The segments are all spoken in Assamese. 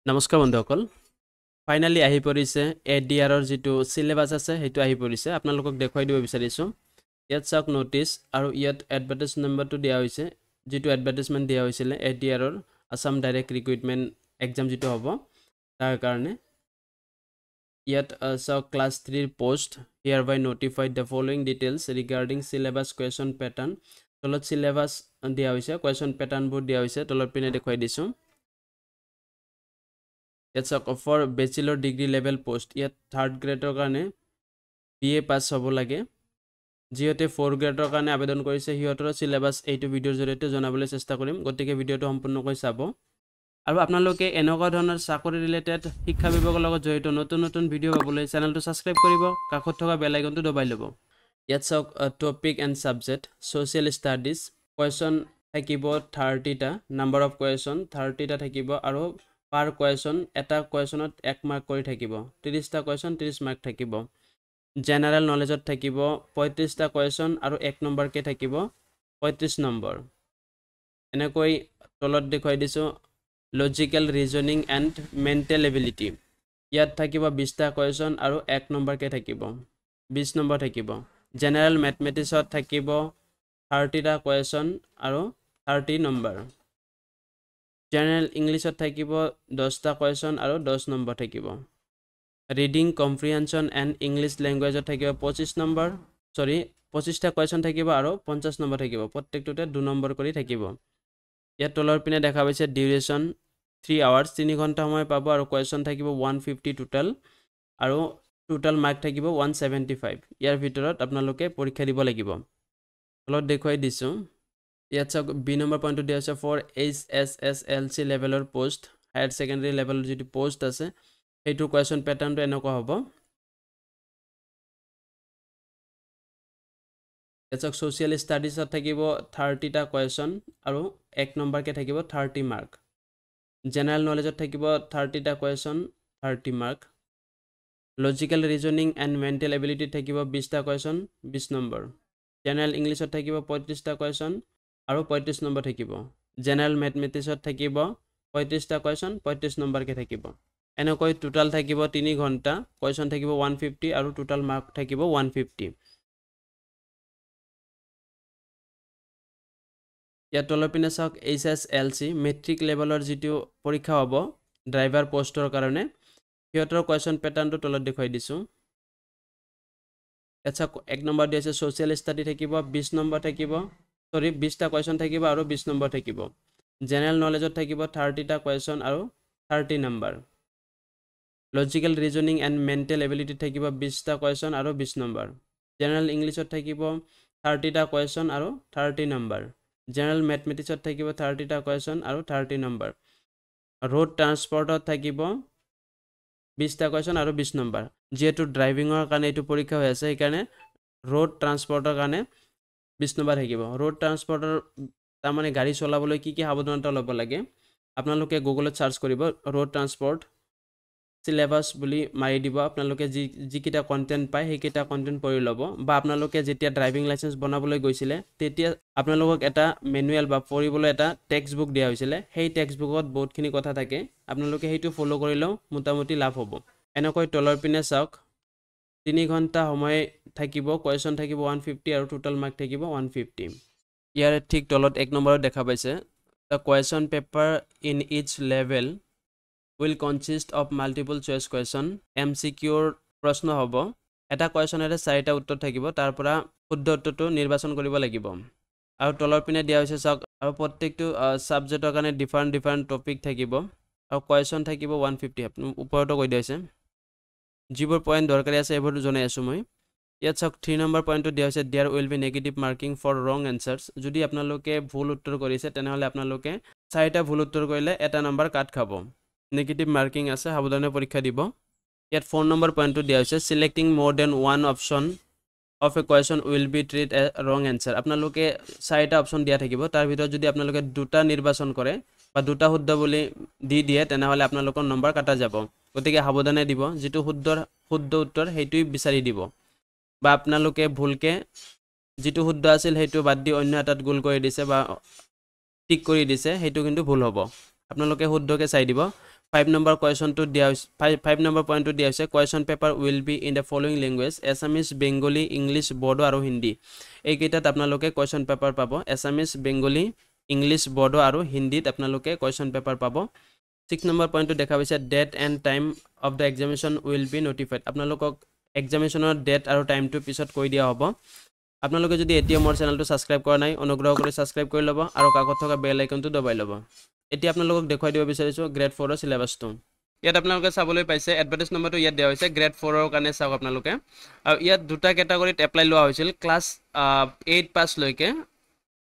নমস্কাৰ বন্ধুসকল ফাইনালি আহি পৰিছে এডিআৰৰ যেটো সিলেবাস আছে হেতু আহি পৰিছে আপোনালোকক দেখুৱাই দিব বিচাৰিছো ইয়াত চাওক নোটিস আৰু ইয়াত এডভাৰটাইজ নম্বৰটো দিয়া হৈছে যেটো এডভাৰটাইজমেন্ট দিয়া হৈছিল এডিআৰৰ আসাম ডাইৰেক্ট ৰিক্ৰুটমেন্ট এক্সাম যেটো হ'ব তাৰ কাৰণে ইয়াত চাওক ক্লাছ 3 ৰ post hereby notified the following details regarding syllabus question pattern তলত syllabus দিয়া হৈছে question pattern বোৰ দিয়া হৈছে তলত পিনে দেখুৱাই দিছো It's a for bachelor degree level post yet third grade কাৰণে BA pass হ'ব লাগে যিহেতু 4 গ্ৰেডৰ কাৰণে আবেদন কৰিছে হিয়তৰ সিলেবাস এইটো ভিডিওৰ জৰিয়তে জনাবলৈ চেষ্টা কৰিম গতিকে ভিডিওটো সম্পূৰ্ণকৈ চাব আৰু আপোনালোকে এনেকুৱা ধৰণৰ চাকৰি ৰিলেটেড শিক্ষা বিভাগৰ লগত জড়িত নতুন নতুন ভিডিও পাবলৈ চেনেলটো সাবস্ক্ৰাইব কৰিব কাষত থকা বেল আইকনটো দবাই ল'ব ইয়াত চাওক topic and subject social studies question থাকিব 30 টা নাম্বাৰ অফ কোৱেশ্চন 30 টা থাকিব আৰু per question এটা কোৱেশ্চনত 1 মাৰ্ক কৰি থাকিব 30 টা কোৱেশ্চন 30 মাৰ্ক থাকিব জেনাৰেল নলেজত থাকিব 35 টা কোৱেশ্চন আৰু 1 নম্বৰ কে থাকিব 35 নম্বৰ এনেকৈ তলত দেখুৱাই দিছো logical reasoning and mental ability ইয়াত থাকিব 20 টা কোৱেশ্চন আৰু 1 নম্বৰ কে থাকিব 20 নম্বৰ থাকিব জেনাৰেল ম্যাথমেটিক্সত থাকিব 30 টা কোৱেশ্চন আৰু 30 নম্বৰ General English থাকিব 10 টা কোৱেশ্চন আৰু 10 নম্বৰ থাকিব Reading comprehension and English language থাকিব 25 নম্বৰ 25 টা কোৱেশ্চন থাকিব আৰু 50 নম্বৰ থাকিব প্ৰত্যেকটোতে 2 নম্বৰ কৰি থাকিব ইয়াত তলৰ পিনে দেখা পাইছে ডিউৰেচন 3 hours 3 ঘণ্টা সময় পাব আৰু কোৱেশ্চন থাকিব 150 টোটাল আৰু টোটাল মাৰ্ক থাকিব 175 ইয়াৰ ভিতৰত আপোনালোকে পৰীক্ষা দিব লাগিব তলত দেখুৱাই দিছো ইয়াত চাওক বি নম্বৰ পইণ্টটো দিয়া আছে ফৰ HSSLC লেভেলৰ পোষ্ট হায়াৰ সেকেন্ডাৰী লেভেলৰ যেটো পোষ্ট আছে এইটো কোৱেশ্চন প্যাটাৰ্নটো এনেকুৱা হ'ব ইয়াত চাওক সোশ্যাল ষ্টাডিজত থাকিব 30 টা কোৱেশ্চন আৰু 1 নম্বৰ কে থাকিব 30 মাৰ্ক জেনাৰেল নলেজত থাকিব 30 টা question 30 mark logical reasoning and mental ability থাকিব 20 টা কোৱেশ্চন 20 নম্বৰ জেনাৰেল ইংলিশত থাকিব 35 টা কোৱেশ্চন আৰু 35 নম্বৰ থাকিব জেনাৰেল ম্যাথমেটিক্সত থাকিব 35 টা কোৱেশ্চন 35 নম্বৰ কে থাকিব এনেকৈ টোটাল থাকিব 3 ঘণ্টা কোৱেশ্চন থাকিব 150 আৰু টোটাল মাৰ্ক থাকিব 150 ইয়াত তলৰ পিনে চাওক HSLC মেট্ৰিক লেভেলৰ যেটো পৰীক্ষা হ'ব ড্ৰাইভাৰ পোষ্টৰ কাৰণে হিয়তৰ কোৱেশ্চন প্যাটাৰ্নটো তলত দেখুৱাই দিছো আচ্ছা 1 নম্বৰ দিছে সোশ্যাল ষ্টাডি থাকিব 20 নম্বৰ থাকিব 20 টা কোৱেশ্চন থাকিব আৰু 20 নম্বৰ থাকিব জেনাৰেল নলেজত থাকিব 30 টা কোৱেশ্চন আৰু 30 number logical reasoning and mental ability থাকিব 20 টা কোৱেশ্চন আৰু 20 নম্বৰ জেনাৰেল ইংলিশত থাকিব 30 টা কোৱেশ্চন আৰু 30 নম্বৰ জেনাৰেল ম্যাথমেটিক্সত থাকিব 30 টা কোৱেশ্চন আৰু 30 নম্বৰ road transportত থাকিব 20 টা কোৱেশ্চন আৰু 20 নম্বৰ যেহেতু ড্ৰাইভিংৰ কাৰণে এটো পৰীক্ষা হৈ আছে সেইকাৰণে road transportৰ কাৰণে 20 নম্বৰ থাকিব road transportৰ তাৰমানে গাড়ী চলাবলৈ কি সাৱধানতা ল'ব লাগে আপোনালোকে গুগলত সাৰ্চ কৰিব road transport সিলেবাস বুলি মাৰি দিব আপোনালোকে যি কিটা কন্টেন্ট পায় সেই কিটা কন্টেন্ট পঢ়ি ল'ব বা আপোনালোকে যেতিয়া ড্ৰাইভিং লাইসেন্স বনাবলৈ গৈছিলে তেতিয়া আপোনালোকক এটা ম্যানুয়াল বা পঢ়িবলৈ এটা টেক্সট বুক দিয়া হৈছিল সেই টেক্সট বুকত বহুতখিনি কথা থাকে আপোনালোকে হেইটো ফলো কৰিলেও মোটামুটি লাভ হ'ব এনেকৈ তলৰ পিনে চাওক 3 ঘণ্টা সময় থাকিব কোৱেশ্চন থাকিব 150 আৰু টোটাল মাৰ্ক থাকিব 150 ইয়াৰ ঠিক তলত 1 নম্বৰত দেখা পাইছে the question paper in each level will consist of multiple choice question MCQ প্ৰশ্ন হ'ব এটা কোৱেশ্চনৰে 4টা উত্তৰ থাকিব তাৰ পৰা শুদ্ধ উত্তৰটো নিৰ্বাচন কৰিব লাগিব আৰু তলৰ পিনে দিয়া হৈছে চাওক আৰু প্ৰত্যেকটো সাবজেক্টৰ কাৰণে ডিফাৰেন্ট টপিক থাকিব আৰু কোৱেশ্চন থাকিব 150 আপুনি ওপৰতো কৈ দিছে যিবোৰ পইণ্ট দৰকাৰী আছে এবোৰ জনাই আছো মই ইয়াত চাওক 3 নম্বৰ পইণ্টটো দিয়া হৈছে there will be negative marking for wrong answers যদি আপোনালোকে ভুল উত্তৰ কৰিছে তেনেহলে আপোনালোকে 4টা ভুল উত্তৰ কৰিলে এটা নম্বৰ কাট খাব নেগেটিভ মাৰ্কিং আছে সাবধানে পৰীক্ষা দিব ইয়াত 4 নম্বৰ পইণ্টটো দিয়া হৈছে selecting more than one option of a question will be treated as wrong answer আপোনালোকে 4টা অপচন দিয়া থাকিব তাৰ ভিতৰত যদি আপোনালোকে দুটা নিৰ্বাচন কৰে বা দুটা শুদ্ধ বুলি দি দিয়ে তেনেহলে আপোনালোকৰ নম্বৰ কাটা যাব গতিকে সাবধানে দিব যেটো শুদ্ধ উত্তৰ হেইটোই বিচাৰি দিব বা আপোনালোকে ভুলকে যেটো শুদ্ধ আছিল হেইটো বাদ দি অন্য এটাত গোল কৰি দিছে বা টিক কৰি দিছে হেইটো কিন্তু ভুল হ'ব আপোনালোকে শুদ্ধকে চাই দিব 5 নম্বৰ কুৱেশ্যনটো দিয়া হৈছে 5 নম্বৰ পইণ্টটো দিয়া হৈছে question paper will be in the following language Assamese Bengali English Bodo আৰু হিন্দী এইকেইটাত আপোনালোকে কুৱেশ্যন পেপাৰ পাব এছামিজ বেংগলী ইংলিছ বড়ো আৰু হিন্দীত আপোনালোকে কুৱেশ্যন পেপাৰ পাব 6 নম্বৰ পইণ্টটো দেখা পাইছে date and time of the examination will be notified আপোনালোকক এক্সামিনেশ্যনৰ ডেট আৰু টাইমটো পিছত কৈ দিয়া হ'ব আপোনালোকে যদি এতিয়া মোৰ চেনেলটো ছাবস্ক্ৰাইব কৰা নাই অনুগ্ৰহ কৰি ছাবস্ক্ৰাইব কৰি ল'ব আৰু কাষত থকা বেল আইকনটো দবাই ল'ব এতিয়া আপোনালোকক দেখুৱাই দিব বিচাৰিছোঁ গ্ৰেড 4 ৰ সিলেবাসটো ইয়াত আপোনালোকে চাবলৈ পাইছে এডভাৰটাইজ নম্বৰটো ইয়াত দিয়া হৈছে গ্ৰেড 4 ৰ কাৰণে চাওক আপোনালোকে আৰু ইয়াত দুটা ক্যাটাগৰীত এপ্লাই লোৱা হৈছিল ক্লাছ 8 পাছ লৈকে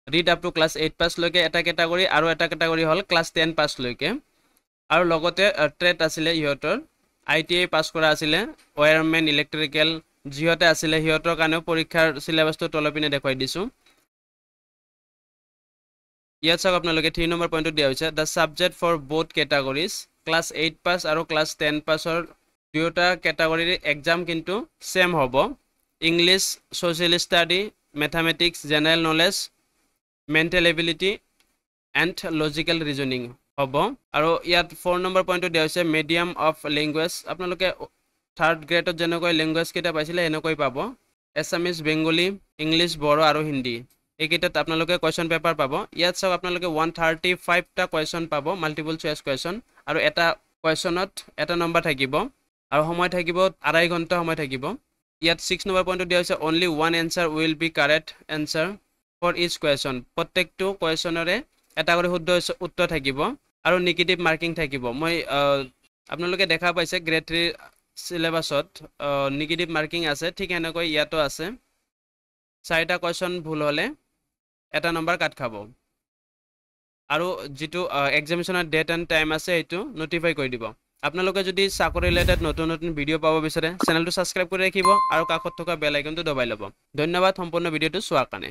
ৰিড আপ টু ক্লাছ 8 পাছ লৈকে এটা ক্যাটাগৰী আৰু এটা ক্যাটাগৰী হ'ল ক্লাছ 10 পাছ লৈকে আৰু লগতে ট্ৰেড আছিলে ইহঁতৰ ITI পাছ কৰা আছিলে ওয়্যাৰমেন ইলেক্ট্ৰিক্যাল যিহতে আছিলে হিহঁতৰ কাৰণেও পৰীক্ষাৰ সিলেবাসটো তলপিনে দেখুৱাই দিছো ইয়াত চাওক আপোনালোকে 3 নম্বৰ পইণ্টটো দিয়া হৈছে the subject for both categories class 8 pass আৰু ক্লাছ 10 পাছৰ দুয়োটা ক্যাটাগৰীৰ এক্সাম কিন্তু সেম হ'ব English social study mathematics general knowledge mental ability and logical reasoning হ'ব আৰু ইয়াত 4 নম্বৰ পইণ্টটো দিয়া হৈছে মিডিয়াম অফ ল্যাঙ্গুৱেজ আপোনালোকে থাৰ্ড গ্ৰেডত যেনেকৈ ল্যাঙ্গুৱেজ কেইটা পাইছিলে এনেকৈ পাব এছামিজ বেংগলী ইংলিছ বড়ো আৰু হিন্দী এইকেইটাত আপোনালোকে কুৱেশ্যন পেপাৰ পাব ইয়াত চাওক আপোনালোকে 135 টা কুৱেশ্যন পাব মাল্টিপল চয়েস কুৱেশ্যন আৰু এটা কুৱেশ্যনত এটা নম্বৰ থাকিব আৰু সময় থাকিব 2.5 ঘণ্টা সময় থাকিব ইয়াত 6 নম্বৰ পইণ্টটো দিয়া হৈছে only one answer will be correct answer for each question প্ৰত্যেকটো কুৱেশ্যনৰে এটা কৰি শুদ্ধ উত্তৰ থাকিব আৰু নেগেটিভ মাৰ্কিং থাকিব মই আপোনালোকে দেখা পাইছে গ্ৰেড 3 সিলেবাসত নেগেটিভ মাৰ্কিং আছে ঠিক এনেকৈ ইয়াতো আছে 4টা কুৱেশ্যন ভুল হলে এটা নম্বৰ কাট খাব আৰু যেটো এক্সামিনেশ্যনৰ ডেট এণ্ড টাইম আছে এটো নটিফাই কৰি দিব আপোনালোকে যদি চাকৰি ৰিলেটেড নতুন নতুন ভিডিঅ' পাব বিচাৰে চেনেলটো ছাবস্ক্ৰাইব কৰি ৰাখিব আৰু কাষত থকা বেল আইকনটো দবাই ল'ব ধন্যবাদ সম্পূৰ্ণ ভিডিঅ'টো চোৱাৰ কাৰণে